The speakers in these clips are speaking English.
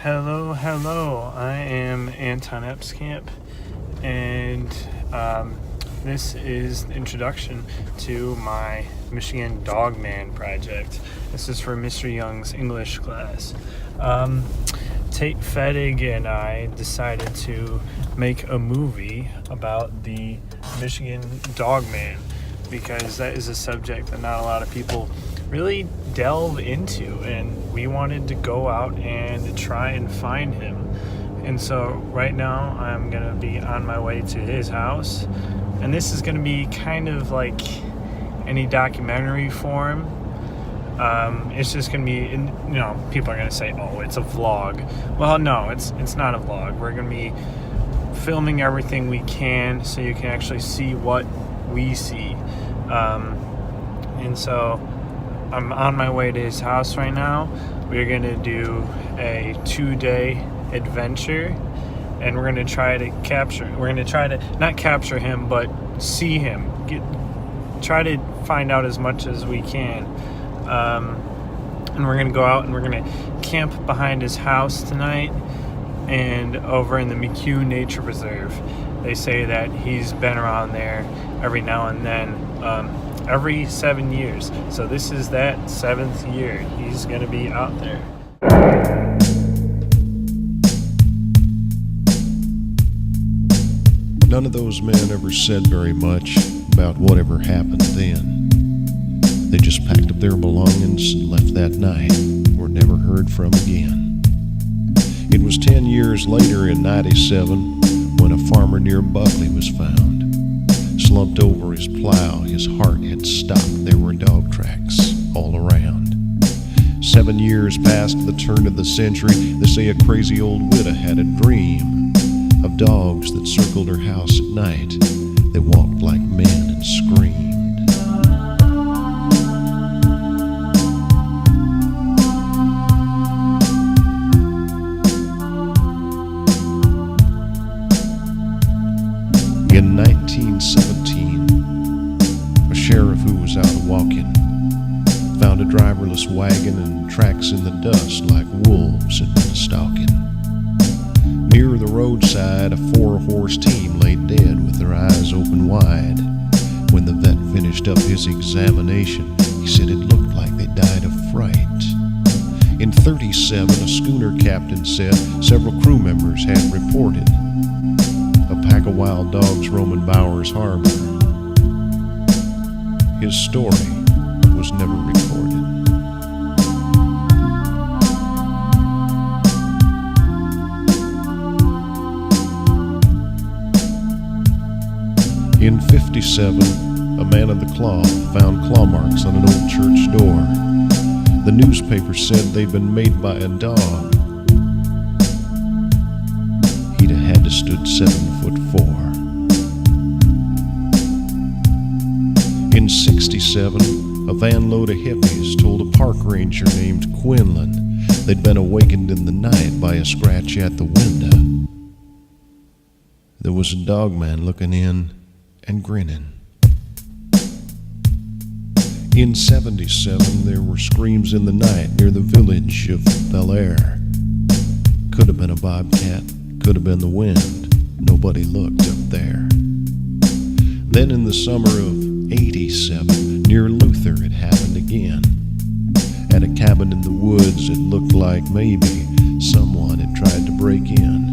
Hello. I am Anton Epskamp, and this is the introduction to my Michigan Dogman project. This is for Mr. Young's English class. Tate Fettig and I decided to make a movie about the Michigan Dogman because that is a subject that not a lot of people really delve into, and we wanted to go out and try and find him. And so right now I'm gonna be on my way to his house, and this is gonna be kind of like any documentary form. It's just gonna be, people are gonna say, oh, it's a vlog. Well, no, it's not a vlog. We're gonna be filming everything we can so you can actually see what we see. And so I'm on my way to his house right now. We're gonna do a 2-day adventure, and we're gonna try to not capture him, but see him. Try to find out as much as we can. And we're gonna go out and we're gonna camp behind his house tonight and over in the McHugh Nature Reserve. They say that he's been around there every now and then, every 7 years. So this is that 7th year he's gonna be out there. None of those men ever said very much about whatever happened then. They just packed up their belongings and left that night, were never heard from again. It was 10 years later in '97 when a farmer near Buckley was found. Slumped over his plow, his heart had stopped. There were dog tracks all around. 7 years past the turn of the century, they say a crazy old widow had a dream of dogs that circled her house at night. They walked like men and screamed. In 1917, a sheriff who was out walking found a driverless wagon and tracks in the dust like wolves had been stalking. Near the roadside, a 4-horse team lay dead with their eyes open wide. When the vet finished up his examination, he said it looked like they died of fright. In '37, a schooner captain said several crew members had reported a pack of wild dogs roaming Bowers Harbor. His story was never recorded. In '57, a man of the cloth found claw marks on an old church door. The newspaper said they'd been made by a dog. He'd have had to stood 7'4". In '67, a van load of hippies told a park ranger named Quinlan they'd been awakened in the night by a scratch at the window. There was a dogman looking in and grinning. In '77, there were screams in the night near the village of Bel Air. Could have been a bobcat, could have been the wind. Nobody looked up there. Then in the summer of '87, near Luther, it happened again. At a cabin in the woods, it looked like maybe someone had tried to break in.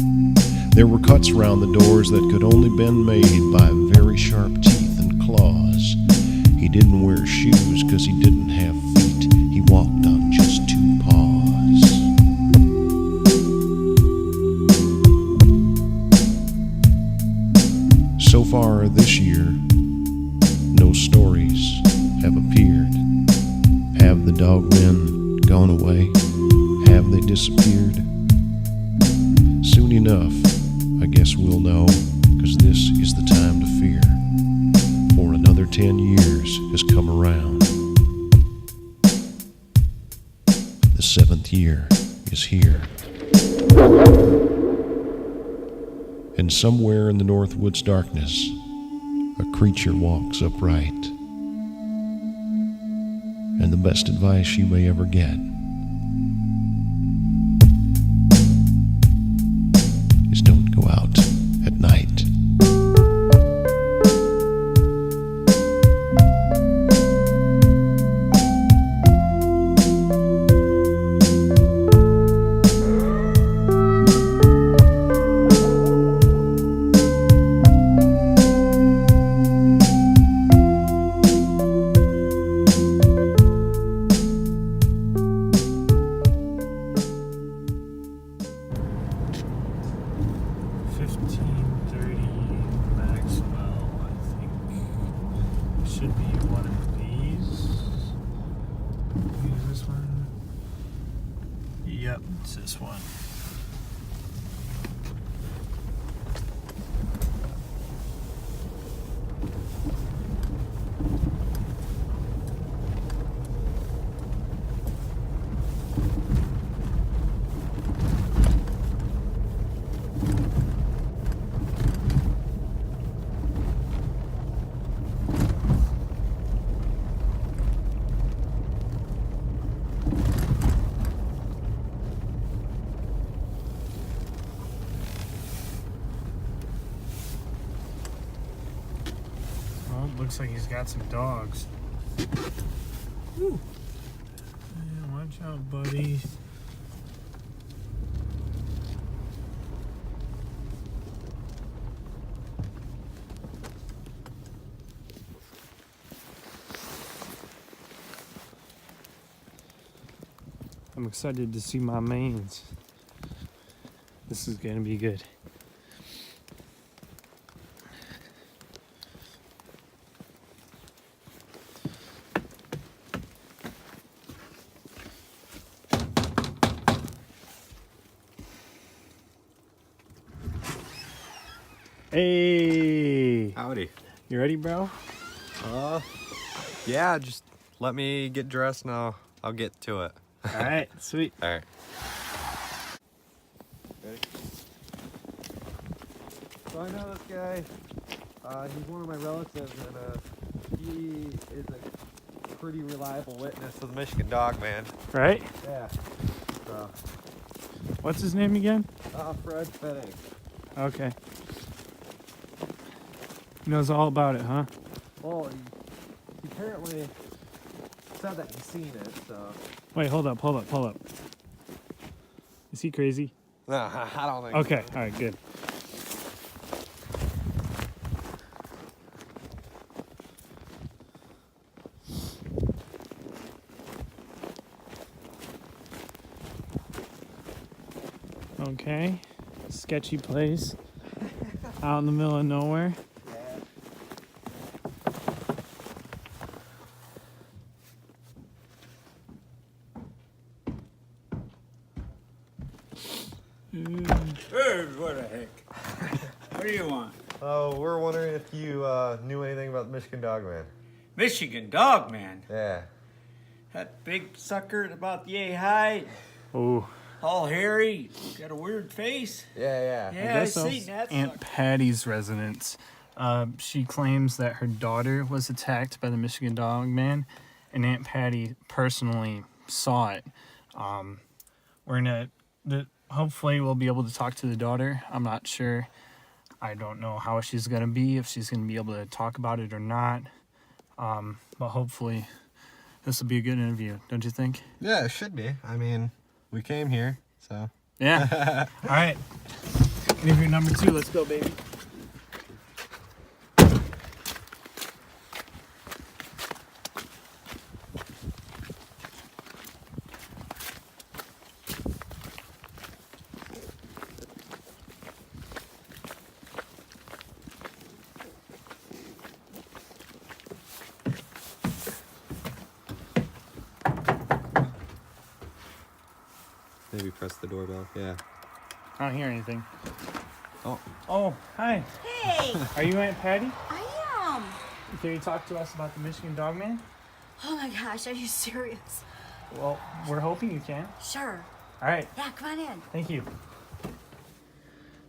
There were cuts around the doors that could only been made by very sharp teeth and claws. He didn't wear shoes because he didn't have feet. He walked on just 2 paws. So far this year, no stories have appeared. Have the dogmen gone away? Have they disappeared? Soon enough, I guess we'll know, because this is the time to fear. For another 10 years has come around. The 7th year is here. And somewhere in the Northwoods darkness, a creature walks upright. And the best advice you may ever get: Yep, it's this one. Looks like he's got some dogs. Woo. Yeah, watch out, buddy. I'm excited to see my mains. This is gonna be good. Hey! Howdy. You ready, bro? Yeah, just let me get dressed and I'll get to it. Alright, sweet. Alright. So I know this guy, he's one of my relatives, and he is a pretty reliable witness To the Michigan Dogman. Right? Yeah. So, What's his name again? Fred Fettig. Okay. He knows all about it, huh? Well, he apparently said that he's seen it, so. Wait, hold up. Is he crazy? No, I don't think Okay, alright, good. Okay, sketchy place out in the middle of nowhere. Hey, what the heck? What do you want? Oh, we're wondering if you knew anything about the Michigan Dogman. Michigan Dogman. Yeah. That big sucker about yay high, Oh, all hairy, got a weird face. Yeah. Yeah, I guess that seen was that Aunt sucker. Patty's residence. She claims that her daughter was attacked by the Michigan Dogman, and Aunt Patty personally saw it. Hopefully we'll be able to talk to the daughter. I'm not sure. I don't know how she's gonna be, if she's gonna be able to talk about it or not. But hopefully this will be a good interview, don't you think? Yeah, it should be. I mean, we came here, so. Yeah. All right. Interview number 2. Let's go, baby. Maybe press the doorbell. Yeah. I don't hear anything. Oh. Oh, hi. Hey, Are you Aunt Patty? I am. Can you talk to us about the Michigan Dogman? Oh my gosh, are you serious? Well, we're hoping you can. Sure. All right. Yeah, come on in. Thank you.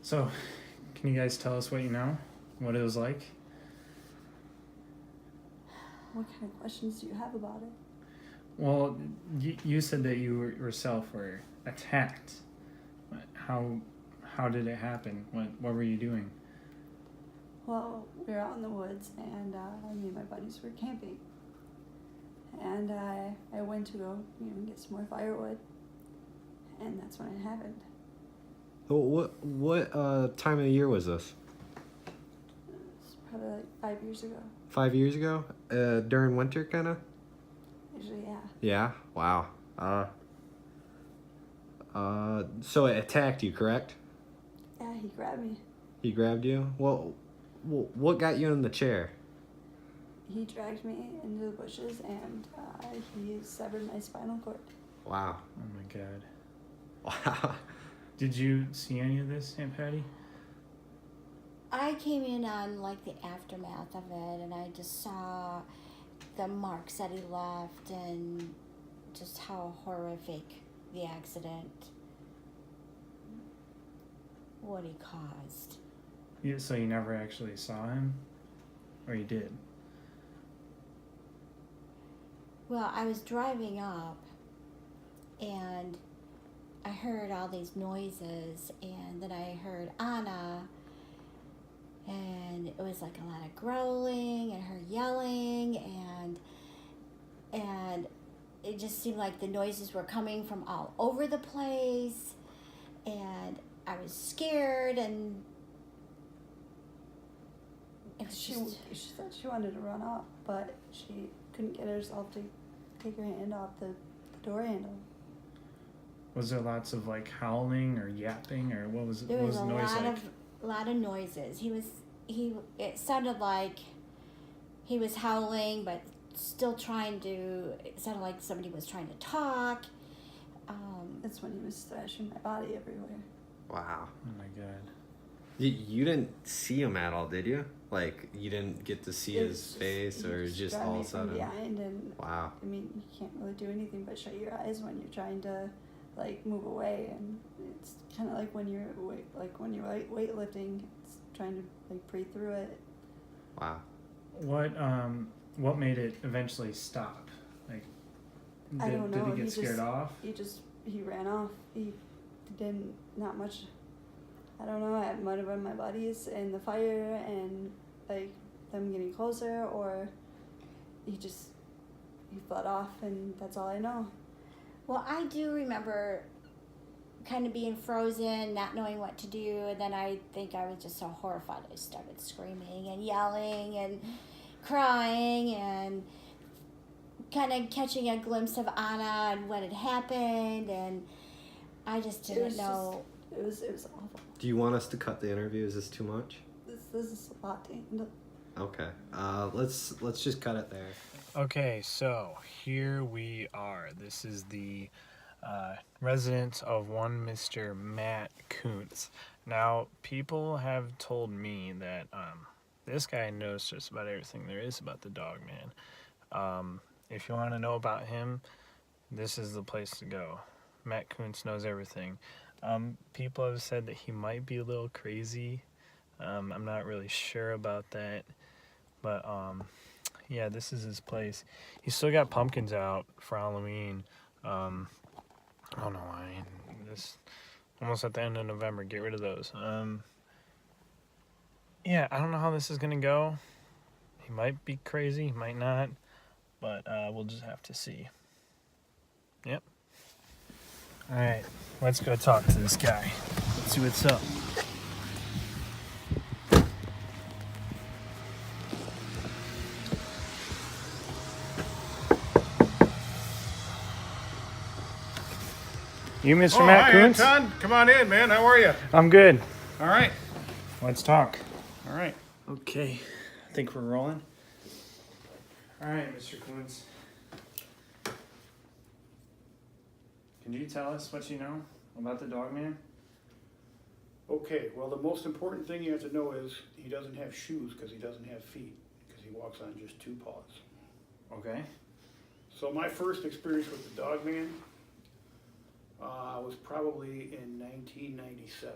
So, can you guys tell us what you know? What it was like? What kind of questions do you have about it? Well, you said that you yourself were attacked. How did it happen? What were you doing? Well, we were out in the woods, and me and my buddies were camping. And I went to go, get some more firewood, and that's when it happened. What time of the year was this? It's probably like 5 years ago. 5 years ago? During winter, kind of? Usually, yeah. Yeah. Wow. So it attacked you, correct? Yeah, he grabbed me. He grabbed you? Well, what got you in the chair? He dragged me into the bushes, and he severed my spinal cord. Wow. Oh my God. Wow. Did you see any of this, Aunt Patty? I came in on like the aftermath of it, and I just saw the marks that he left and just how horrific the accident, what he caused. Yeah, so you never actually saw him? Or you did? Well, I was driving up, and I heard all these noises, and then I heard Anna, and it was like a lot of growling and her yelling, and it just seemed like the noises were coming from all over the place, and I was scared, and it was She just... said she wanted to run up, but she couldn't get herself to take her hand off the door handle. Was there lots of like howling or yapping, or what was it? There What was was a the noise like? lot of noises. It sounded like he was howling, but still trying to. It sounded like somebody was trying to talk. That's when he was thrashing my body everywhere. Wow. Oh my god. You didn't see him at all, did you? Like, you didn't get to see his face, or just grabbed all me of a from sudden? behind, and Wow. I mean, you can't really do anything but shut your eyes when you're trying to like move away, and it's kind of like when you're weightlifting, it's trying to like breathe through it. Wow. What made it eventually stop? Like, I don't know. Did he get scared off? He ran off. He didn't, not much. I don't know. It might have been my buddies and the fire and like them getting closer, or he fled off, and that's all I know. Well, I do remember kind of being frozen, not knowing what to do, and then I think I was just so horrified I started screaming and yelling and crying and kind of catching a glimpse of Anna and what had happened, and I just didn't know. It was awful. Do you want us to cut the interview? Is this too much? This is a lot to handle. Okay. Let's just cut it there. Okay, so here we are. This is the residence of one Mr. Matt Koontz. Now, people have told me that this guy knows just about everything there is about the Dogman. If you want to know about him, this is the place to go. Matt Koontz knows everything. People have said that he might be a little crazy. I'm not really sure about that, but yeah, this is his place. He's still got pumpkins out for Halloween. I don't know why. This almost at the end of November. Get rid of those. Yeah, I don't know how this is gonna go. He might be crazy, he might not, but we'll just have to see. Yep. All right, let's go talk to this guy. Let's see what's up. You, Mr. Matt Hi, Koontz? Anton. Come on in, man. How are you? I'm good. All right. Let's talk. All right. Okay, I think we're rolling. All right, Mr. Koontz. Can you tell us what you know about the Dogman? Okay. Well, the most important thing you have to know is he doesn't have shoes because he doesn't have feet, because he walks on just two paws. Okay. So my first experience with the Dogman was probably in 1997.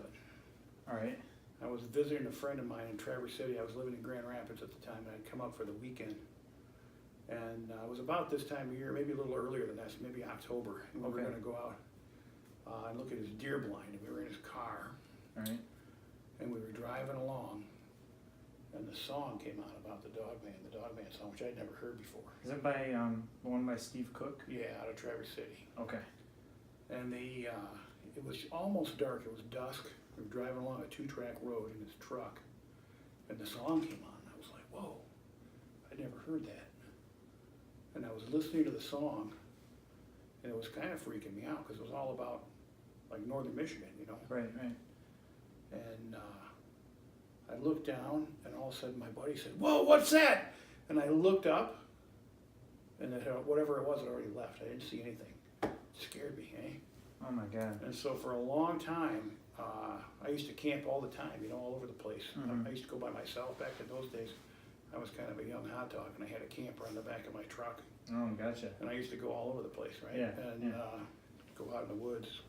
All right. I was visiting a friend of mine in Traverse City. I was living in Grand Rapids at the time, and I'd come up for the weekend. And it was about this time of year, maybe a little earlier than that, so maybe October. And we were going to go out and look at his deer blind, and we were in his car. All right. And we were driving along, and the song came on about the Dogman song, which I'd never heard before. Is it by the one by Steve Cook? Yeah, out of Traverse City. Okay. And it was almost dark. It was dusk. We were driving along a 2-track road in his truck, and the song came on. And I was like, whoa, I'd never heard that. And I was listening to the song, and it was kind of freaking me out because it was all about like northern Michigan, you know. Right, right. And I looked down, and all of a sudden my buddy said, whoa, what's that? And I looked up, and whatever it was had already left. I didn't see anything. It scared me, eh? Oh my God. And so for a long time, I used to camp all the time, you know, all over the place. Mhm. I used to go by myself back in those days. I was kind of a young hot dog, and I had a camper on the back of my truck. Oh, gotcha. And I used to go all over the place, right? Yeah, And go out in the woods,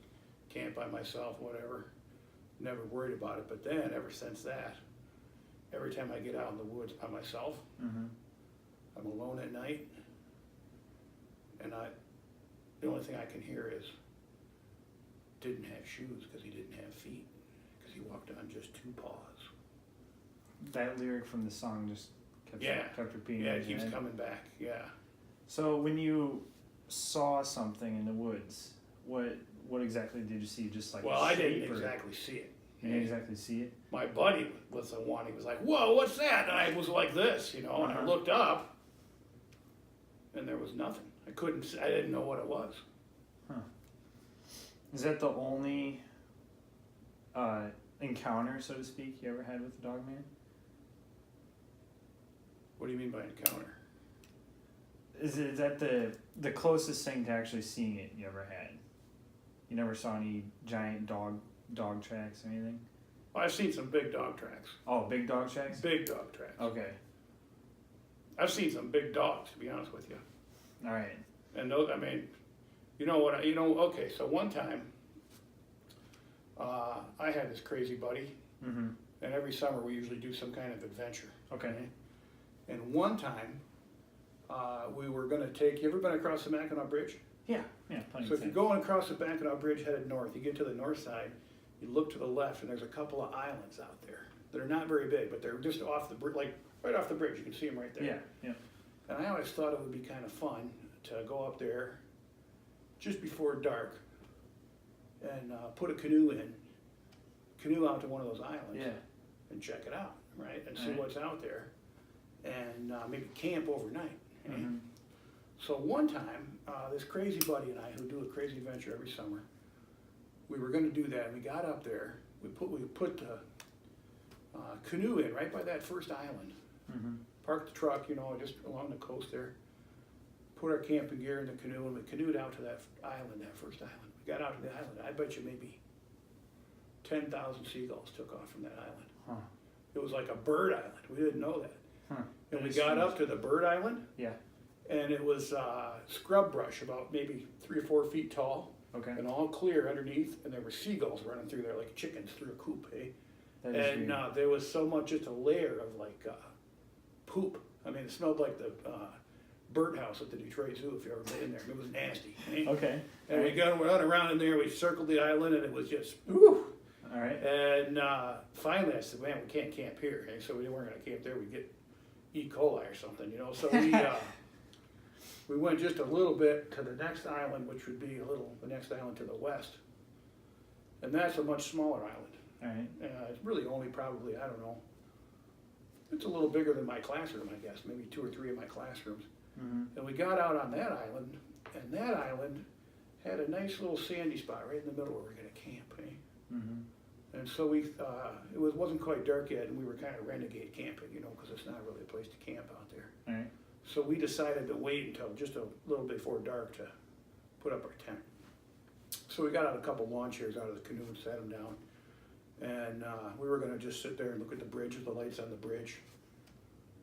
camp by myself, whatever. Never worried about it. But then, ever since that, every time I get out in the woods by myself, Mm-hmm. I'm alone at night, and the only thing I can hear is, didn't have shoes because he didn't have feet, because he walked on just 2 paws. That lyric from the song just kept repeating. Yeah, in it your keeps head. coming back, yeah. So when you saw something in the woods, what exactly did you see? Just like Well, a I shape, didn't or- exactly see it. You didn't exactly see it? My buddy was the one, he was like, whoa, what's that? And I was like this, you know, and I Uh-huh. looked up, and there was nothing. I didn't know what it was. Is that the only encounter, so to speak, you ever had with the Dogman? What do you mean by encounter? Is that the closest thing to actually seeing it you ever had? You never saw any giant dog tracks or anything? Well, I've seen some big dog tracks. Oh, big dog tracks? Big dog tracks. Okay. I've seen some big dogs, to be honest with you. All right. And those, I mean, okay, so one time, I had this crazy buddy, Mm-hmm. and every summer we usually do some kind of adventure. Okay. And one time, we were gonna take, you ever been across the Mackinac Bridge? Yeah, plenty So of if you're time. going across the Mackinac Bridge headed north, you get to the north side, you look to the left, and there's a couple of islands out there that are not very big, but they're just off the bridge, like right off the bridge. You can see them right there. Yeah. And I always thought it would be kind of fun to go up there just before dark and put a canoe out to one of those islands Yeah. and check it out, right? And see Alright. what's out there, and maybe camp overnight. eh? Mm-hmm. So one time, this crazy buddy and I, who do a crazy adventure every summer, we were going to do that. And we got up there. We put the canoe in right by that first island. Mm-hmm. Parked the truck, just along the coast there. Put our camping gear in the canoe, and we canoed out to that island, that first island. We got out to the island. I bet you maybe 10,000 seagulls took off from that island. Huh. It was like a bird island. We didn't know that. Huh. And we That's got strange. up to the bird island, Yeah. and it was scrub brush about maybe 3 or 4 feet tall, Okay. and all clear underneath, and there were seagulls running through there like chickens through a coop, eh? That is And weird. there was so much, just a layer of like poop. I mean, it smelled like the birdhouse at the Detroit Zoo, if you ever been in there. It was nasty. Eh? Okay. And we went around in there, we circled the island, and it was just, whew. All right. And finally I said, man, we can't camp here. Eh? So we weren't going to camp there. We'd get E. coli or something, So we went just a little bit to the next island, which would be the next island to the west. And that's a much smaller island. All right. It's really only probably, I don't know, it's a little bigger than my classroom, I guess, maybe 2 or 3 of my classrooms. Mm-hmm. And we got out on that island, and that island had a nice little sandy spot right in the middle where we were going to camp. Eh? Mm-hmm. And so it wasn't quite dark yet, and we were kind of renegade camping, because it's not really a place to camp out there. All right. So we decided to wait until just a little before dark to put up our tent. So we got out a couple lawn chairs out of the canoe and sat them down. And we were going to just sit there and look at the bridge with the lights on the bridge.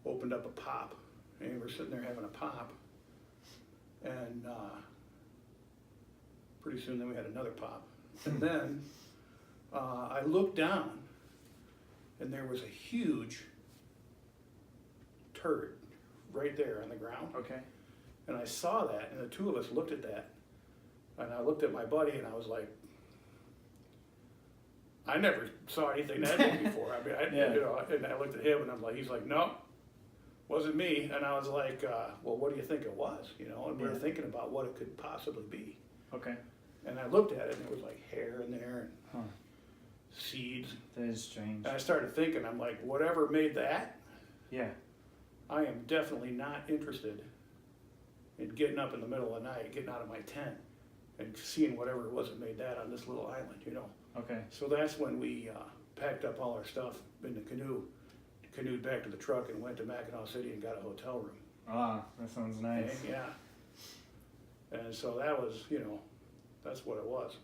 Opened up a pop, and we're sitting there having a pop. And pretty soon then we had another pop. And then I looked down, and there was a huge turd right there on the ground. Okay. And I saw that, and the two of us looked at that. And I looked at my buddy, and I was like, I never saw anything that big before. I mean, Yeah. And I looked at him, and I'm like, he's like, no, wasn't me. And I was like, well, what do you think it was? And we were Yeah. thinking about what it could possibly be. Okay. And I looked at it, and there was like hair in there and Huh. seeds. That is strange. And I started thinking, I'm like, whatever made that, Yeah. I am definitely not interested in getting up in the middle of the night, getting out of my tent, and seeing whatever it was that made that on this little island, Okay. So that's when we packed up all our stuff in the canoe, canoed back to the truck, and went to Mackinac City and got a hotel room. Ah, that sounds nice. And, yeah. And so that was, that's what it was.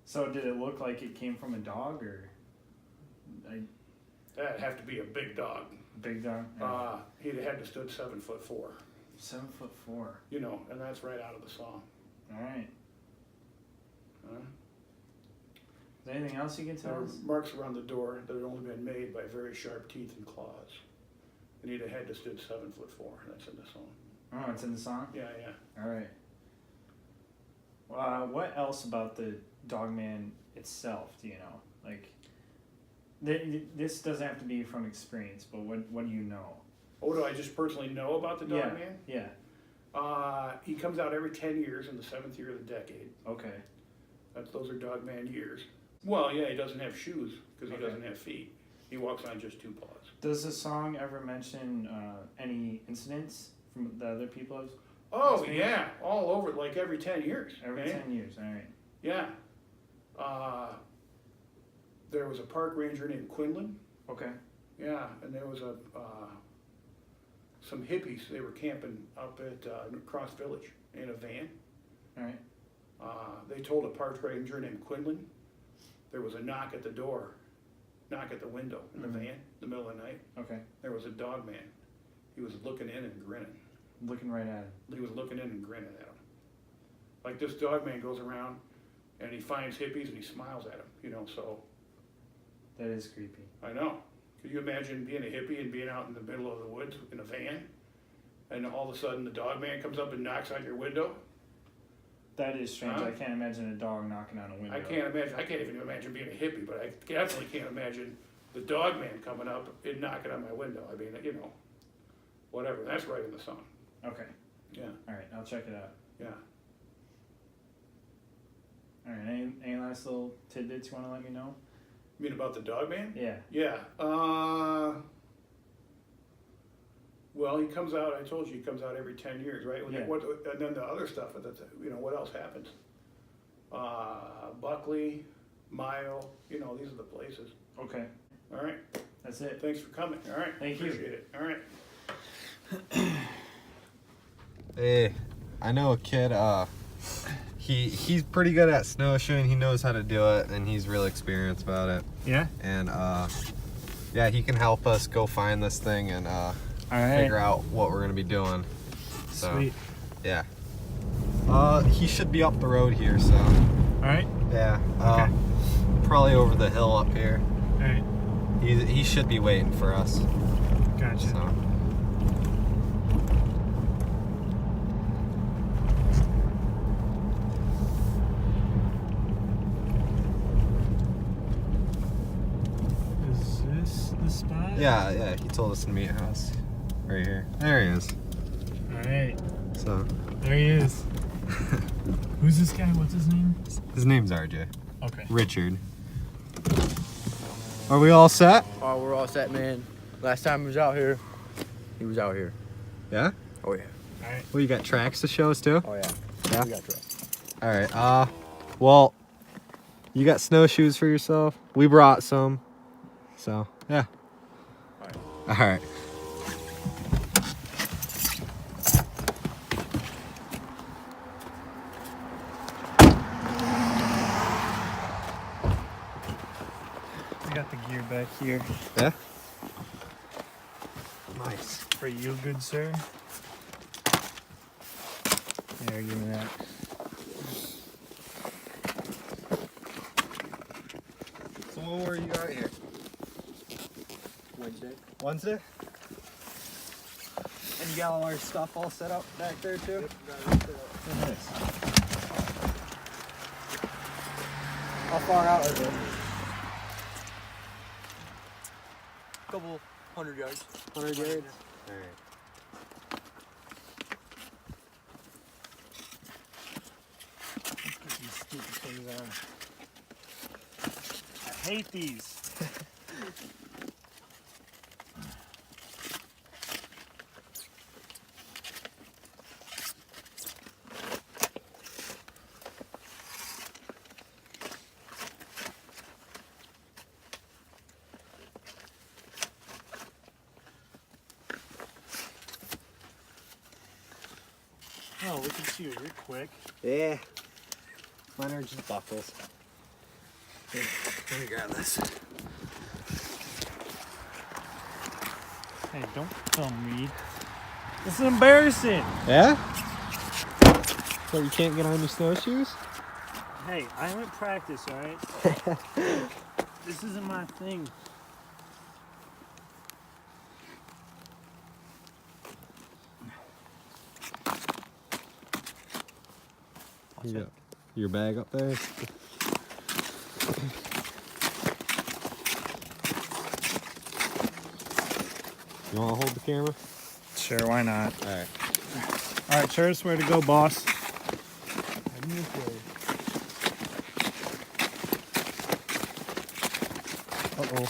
So did it look like it came from a dog or? That'd have to be a big dog. Big dog? Yeah. He'd have had to stood 7'4". 7'4". You know, and that's right out of the song. All right. Is there anything else you can There tell were us? marks around the door that had only been made by very sharp teeth and claws. And he'd have had to stood 7'4". That's in the song. Oh, it's in the song? Yeah, yeah. All right. What else about the Dogman itself do you know? Like, this doesn't have to be from experience, but what do you know? What do I just personally know about the Dogman? Yeah. He comes out every 10 years in the 7th year of the decade. Okay. Those are Dogman years. Well, yeah, he doesn't have shoes because he Okay. doesn't have feet. He walks on just 2 paws. Does the song ever mention any incidents from the other people have? Oh, experienced? yeah, all over, like every 10 years. Every okay? 10 years, all right. Yeah. There was a park ranger named Quinlan. Okay. Yeah, and there was some hippies. They were camping up at Cross Village in a van. All right. They told a park ranger named Quinlan there was a knock at the door, knock at the window in the van in the middle of the night. Okay. There was a dog man. He was looking in and grinning. Looking right at him. He was looking in and grinning at him. Like this dog man goes around and he finds hippies and he smiles at them, you know, so. That is creepy. I know. Could you imagine being a hippie and being out in the middle of the woods in a van and all of a sudden the dog man comes up and knocks on your window? That is strange. Huh? I can't imagine a dog knocking on a window. I can't even imagine being a hippie, but I definitely can't imagine the dog man coming up and knocking on my window. I mean, you know, whatever. That's right in the song. Okay. Yeah, All right. I'll check it out. yeah. All right. Any last little tidbits you want to let me know? You mean about the dog man? Yeah. Yeah. Well, he comes out. I told you he comes out every 10 years, right? Yeah. And then the other stuff. You know, what else happens? Buckley, Mayo. You know, these are the places. Okay. All right. That's it. Thanks for coming. All right. Thank you. Appreciate it. All right. Hey, I know a kid, he's pretty good at snowshoeing. He knows how to do it, and he's really experienced about it. Yeah? And, yeah, he can help us go find this thing and, All right. figure out what we're gonna be doing. So, Sweet. yeah. He should be up the road here, so. All right. Yeah. Okay. Probably over the hill up here. All right. He should be waiting for us. Gotcha. So. Is this the spot? Yeah, he told us to meet us right here. There he is. All right. So, There he is. Who's this guy? What's his name? his name's RJ. Okay. Richard. Are we all set? Oh, we're all set, man. Last time he was out here, he was out here. Yeah? Oh, yeah. All right. Well, you got tracks to show us too? Oh, yeah. Yeah? We got trail. All right. Well, you got snowshoes for yourself. We brought some. So, yeah. All right. I got the gear back here. Yeah? Nice. For you, good sir. There, give me that. So when were you out here? Wednesday. Wednesday? And you got all our stuff all set up back there too? Oh, nice. How far out is it? Couple 100 yards. 100 yards? All right. Let's get these stupid things on. I hate these. Oh, look at you. You're quick. Yeah. Mine are just buckles. Let me grab this. Hey, don't film me. This is embarrassing. Yeah? So you can't get on your snowshoes? Hey, I went practice, all right? This isn't my thing. You got your bag up there? You want to hold the camera? Sure, why not? All right. All right, show us where to go, boss. Uh-oh.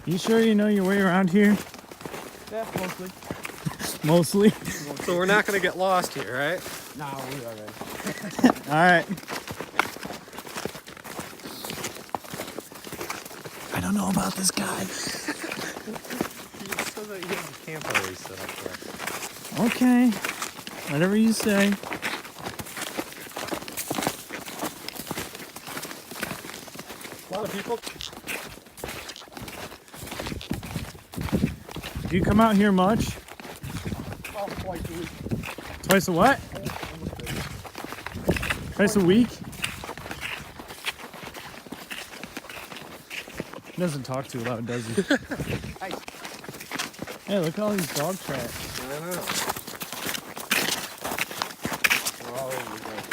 You sure you know your way around here? Yeah, mostly. Mostly? So we're not going to get lost here, right? No, we're all right. All right. I don't know about this guy. He says that he has a camp already set up for us. Okay. Whatever you say. A lot of people. Do you come out here much? Oh, twice a week. Twice a what? Twice a week? He doesn't talk too loud, does he? Hey, look at all these dog tracks. I know. We're all over the place.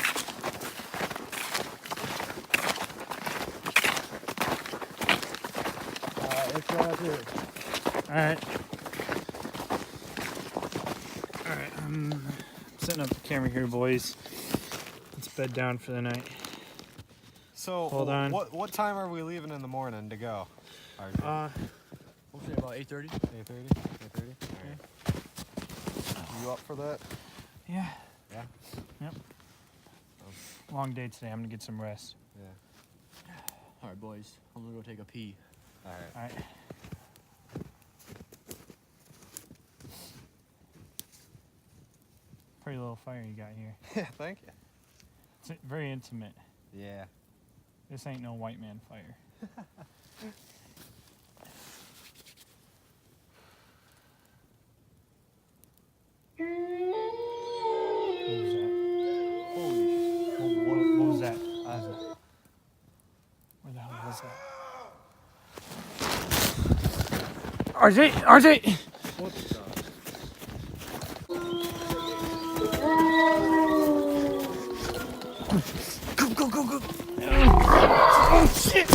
Let's go out here. Alright. Alright, I'm setting up the camera here, boys. Let's bed down for the night. So, Hold on. What time are we leaving in the morning to go? We'll say about 8:30. 8:30? 8:30? Alright. You up for that? Yeah. Yeah? Yep. Long day today. I'm gonna get some rest. Yeah. All right, boys. I'm gonna go take a pee. Alright. Alright. Pretty little fire you got here. Yeah, thank you. It's very intimate. Yeah. This ain't no white man fire. What was that? Where the hell was that? RJ! RJ! What the? Go, go, go, go! Oh, shit!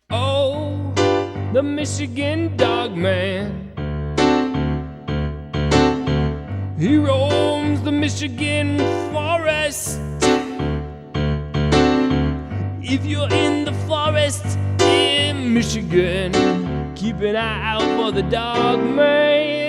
Oh, the Michigan Dogman. He roams the Michigan forest. If you're in the forest in Michigan, keep an eye out for the Dogman.